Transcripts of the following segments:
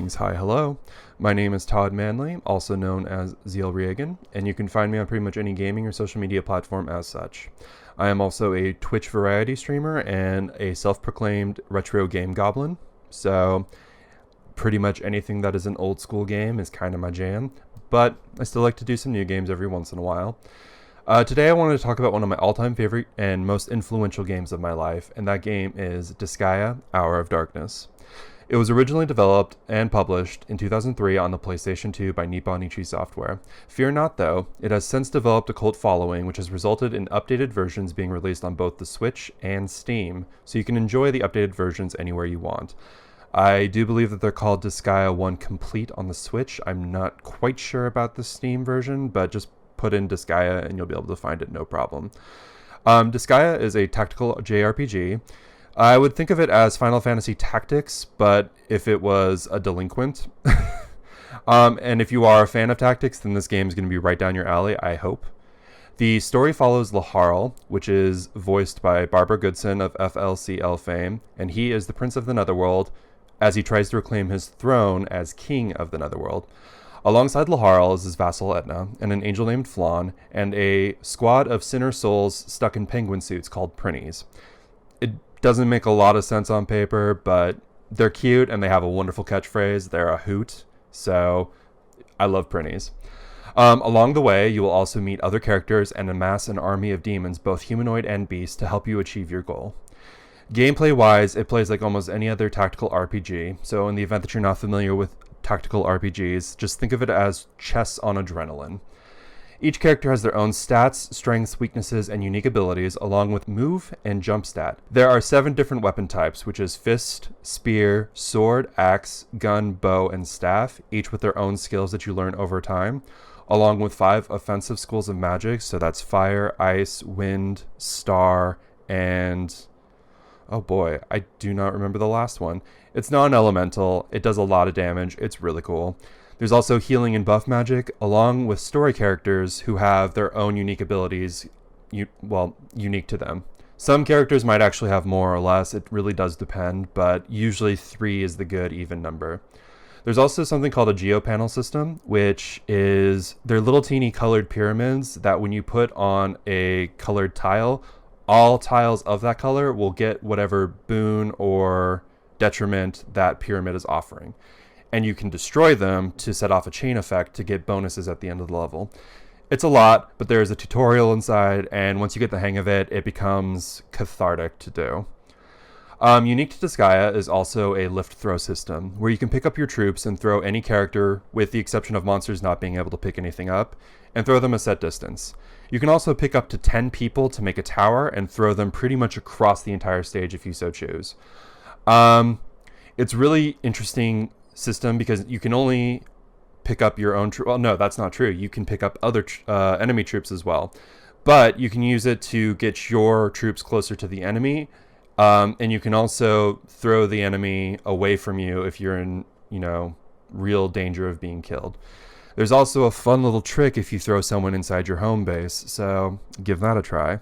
Greetings, hi, hello. My name is Todd Manley, also known as Zeilreigan, and you can find me on pretty much any gaming or social media platform as such. I am also a Twitch variety streamer and a self-proclaimed retro game goblin, so pretty much anything that is an old school game is kind of my jam, but I still like to do some new games every once in a while. Today I wanted to talk about one of my all-time favorite and most influential games of my life, and that game is Disgaea, Hour of Darkness. It was originally developed and published in 2003 on the PlayStation 2 by Nippon Ichi Software. Fear not though, it has since developed a cult following which has resulted in updated versions being released on both the Switch and Steam, so you can enjoy the updated versions anywhere you want. I do believe that they're called Disgaea 1 Complete on the Switch. I'm not quite sure about the Steam version, but just put in Disgaea and you'll be able to find it no problem. Disgaea is a tactical JRPG. I would think of it as Final Fantasy Tactics, but if it was a delinquent. And if you are a fan of tactics, then this game is going to be right down your alley, I hope. The story follows Laharl, which is voiced by Barbara Goodson of FLCL fame, and he is the Prince of the Netherworld as he tries to reclaim his throne as King of the Netherworld. Alongside Laharl is his vassal Etna, and an angel named Flan, and a squad of sinner souls stuck in penguin suits called Prinnies. It doesn't make a lot of sense on paper, but they're cute and they have a wonderful catchphrase. They're a hoot, so I love Prinnies. Along the way, you will also meet other characters and amass an army of demons, both humanoid and beast, to help you achieve your goal. Gameplay-wise, it plays like almost any other tactical RPG, so in the event that you're not familiar with tactical RPGs, just think of it as chess on adrenaline. Each character has their own stats, strengths, weaknesses, and unique abilities, along with move and jump stat. There are 7 different weapon types, which is fist, spear, sword, axe, gun, bow, and staff, each with their own skills that you learn over time, along with 5 offensive schools of magic, so that's fire, ice, wind, star, and oh boy, I do not remember the last one. It's non-elemental, it does a lot of damage, it's really cool. There's also healing and buff magic, along with story characters who have their own unique abilities, unique to them. Some characters might actually have more or less, it really does depend, but usually 3 is the good even number. There's also something called a geopanel system, which is they're little teeny colored pyramids that when you put on a colored tile, all tiles of that color will get whatever boon or detriment that pyramid is offering. And you can destroy them to set off a chain effect to get bonuses at the end of the level. It's a lot, but there's a tutorial inside, and once you get the hang of it, it becomes cathartic to do. Unique to Disgaea is also a lift throw system, where you can pick up your troops and throw any character, with the exception of monsters not being able to pick anything up, and throw them a set distance. You can also pick up to 10 people to make a tower and throw them pretty much across the entire stage if you so choose. It's really interesting system because you can only pick up your own well, no, that's not true. You can pick up other enemy troops as well, but you can use it to get your troops closer to the enemy, and you can also throw the enemy away from you if you're in real danger of being killed. There's also a fun little trick if you throw someone inside your home base, so give that a try.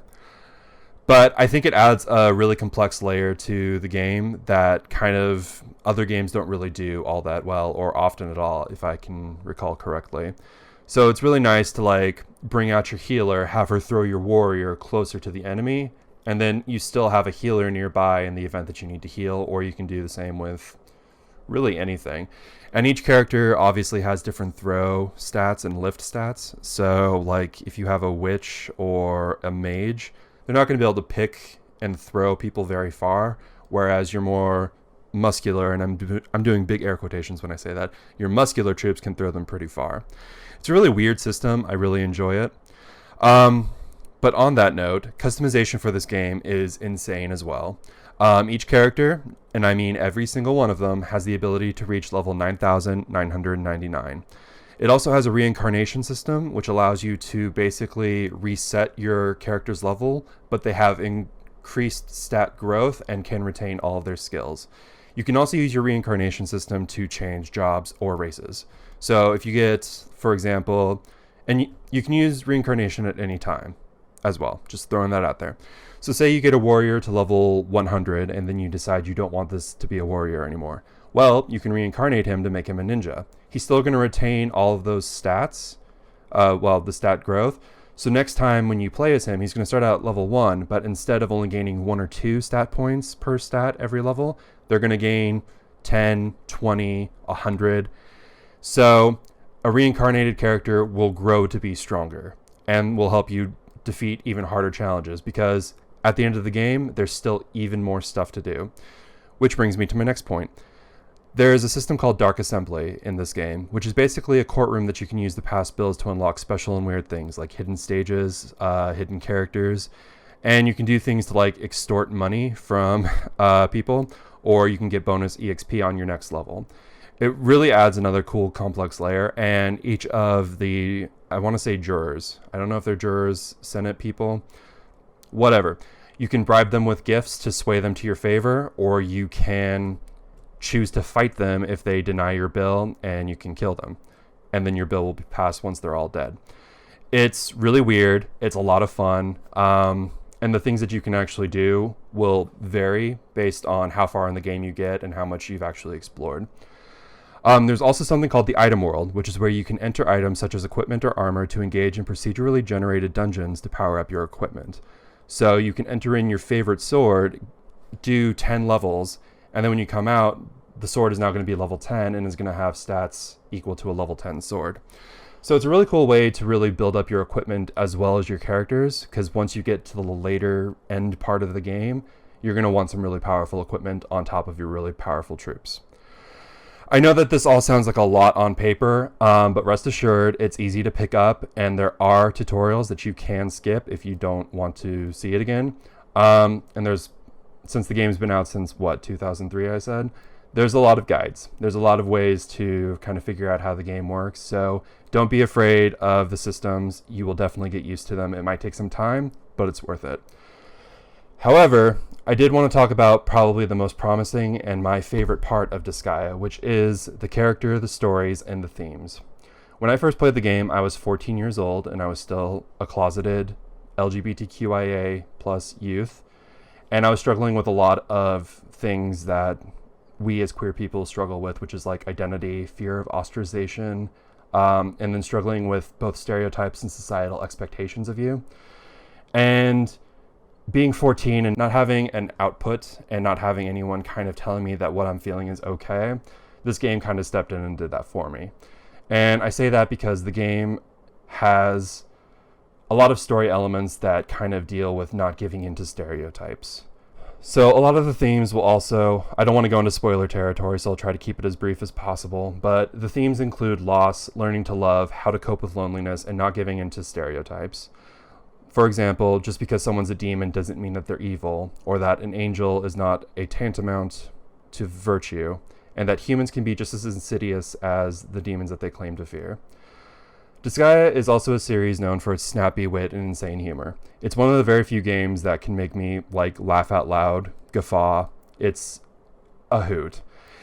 But I think it adds a really complex layer to the game that kind of other games don't really do all that well, or often at all, if I can recall correctly. So it's really nice to bring out your healer, have her throw your warrior closer to the enemy, and then you still have a healer nearby in the event that you need to heal, or you can do the same with really anything. And each character obviously has different throw stats and lift stats. So if you have a witch or a mage, they're not going to be able to pick and throw people very far, whereas you're more muscular, and I'm doing big air quotations when I say that, your muscular troops can throw them pretty far. It's a really weird system. I really enjoy it. But on that note, customization for this game is insane as well. Each character, and I mean every single one of them, has the ability to reach level 9,999. It also has a reincarnation system, which allows you to basically reset your character's level, but they have increased stat growth and can retain all of their skills. You can also use your reincarnation system to change jobs or races. So if you get, for example, and you can use reincarnation at any time as well, just throwing that out there. So say you get a warrior to level 100 and then you decide you don't want this to be a warrior anymore. Well, you can reincarnate him to make him a ninja. He's still going to retain all of those stats, the stat growth. So next time when you play as him, he's going to start out level 1, but instead of only gaining 1 or 2 stat points per stat every level, they're going to gain 10, 20, 100. So a reincarnated character will grow to be stronger and will help you defeat even harder challenges, because at the end of the game, there's still even more stuff to do. Which brings me to my next point. There is a system called Dark Assembly in this game, which is basically a courtroom that you can use to pass bills to unlock special and weird things like hidden stages, hidden characters, and you can do things to like extort money from people, or you can get bonus EXP on your next level. It really adds another cool complex layer, and each of the, I want to say jurors, I don't know if they're jurors, Senate people, whatever. You can bribe them with gifts to sway them to your favor, or you can choose to fight them if they deny your bill, and you can kill them. And then your bill will be passed once they're all dead. It's really weird. It's a lot of fun. And the things that you can actually do will vary based on how far in the game you get and how much you've actually explored. There's also something called the Item World, which is where you can enter items such as equipment or armor to engage in procedurally generated dungeons to power up your equipment. So you can enter in your favorite sword, do 10 levels, and then when you come out, the sword is now going to be level 10 and is going to have stats equal to a level 10 sword. So it's a really cool way to really build up your equipment as well as your characters, because once you get to the later end part of the game, you're going to want some really powerful equipment on top of your really powerful troops. I know that this all sounds like a lot on paper, but rest assured, it's easy to pick up, and there are tutorials that you can skip if you don't want to see it again. And since the game's been out since, 2003, I said, there's a lot of guides. There's a lot of ways to kind of figure out how the game works, so don't be afraid of the systems. You will definitely get used to them. It might take some time, but it's worth it. However, I did want to talk about probably the most promising and my favorite part of Disgaea, which is the character, the stories, and the themes. When I first played the game, I was 14 years old, and I was still a closeted LGBTQIA plus youth, and I was struggling with a lot of things that we as queer people struggle with, which is like identity, fear of ostracization, and then struggling with both stereotypes and societal expectations of you. And being 14 and not having an output and not having anyone kind of telling me that what I'm feeling is okay, this game kind of stepped in and did that for me. And I say that because the game has a lot of story elements that kind of deal with not giving into stereotypes. So a lot of the themes will also, I don't want to go into spoiler territory, so I'll try to keep it as brief as possible, but the themes include loss, learning to love, how to cope with loneliness, and not giving into stereotypes. For example, just because someone's a demon doesn't mean that they're evil, or that an angel is not a tantamount to virtue, and that humans can be just as insidious as the demons that they claim to fear. Disgaea is also a series known for its snappy wit and insane humor. It's one of the very few games that can make me laugh out loud, guffaw. It's a hoot.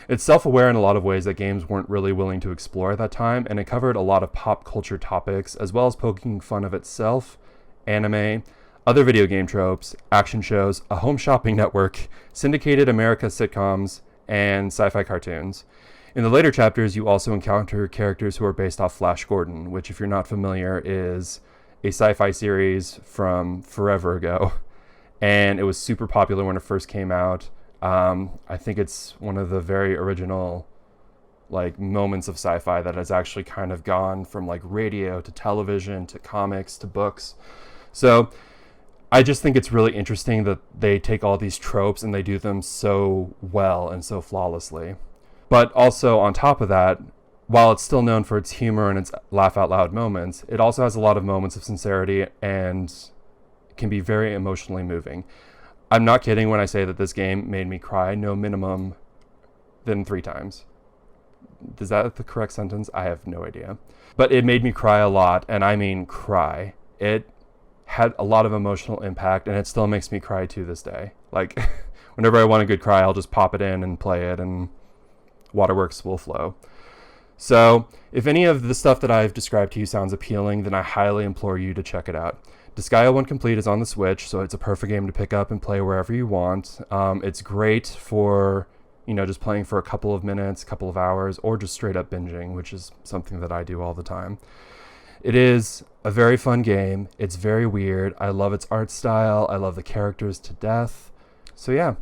It's self-aware in a lot of ways that games weren't really willing to explore at that time, and it covered a lot of pop culture topics, as well as poking fun of itself, anime, other video game tropes, action shows, a home shopping network, syndicated America sitcoms, and sci-fi cartoons. In the later chapters, you also encounter characters who are based off Flash Gordon, which, if you're not familiar, is a sci-fi series from forever ago. And it was super popular when it first came out. I think it's one of the very original moments of sci-fi that has actually kind of gone from radio to television to comics to books. So I just think it's really interesting that they take all these tropes and they do them so well and so flawlessly. But also on top of that, while it's still known for its humor and its laugh out loud moments, it also has a lot of moments of sincerity and can be very emotionally moving. I'm not kidding when I say that this game made me cry no minimum than 3 times. Is that the correct sentence? I have no idea. But it made me cry a lot, and I mean cry. It had a lot of emotional impact, and it still makes me cry to this day. Whenever I want a good cry, I'll just pop it in and play it, and waterworks will flow. So if any of the stuff that I've described to you sounds appealing, then I highly implore you to check it out. Disgaea 1 Complete is on the Switch, so it's a perfect game to pick up and play wherever you want. It's great for just playing for a couple of minutes, couple of hours, or just straight up binging, which is something that I do all the time. It is a very fun game. It's very weird. I love its art style. I love the characters to death. So yeah,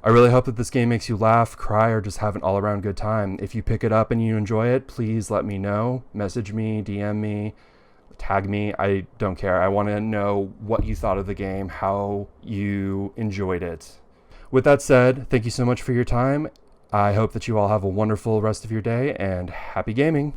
I really hope that this game makes you laugh, cry, or just have an all-around good time. If you pick it up and you enjoy it, please let me know. Message me, DM me, tag me. I don't care. I want to know what you thought of the game, how you enjoyed it. With that said, thank you so much for your time. I hope that you all have a wonderful rest of your day, and happy gaming!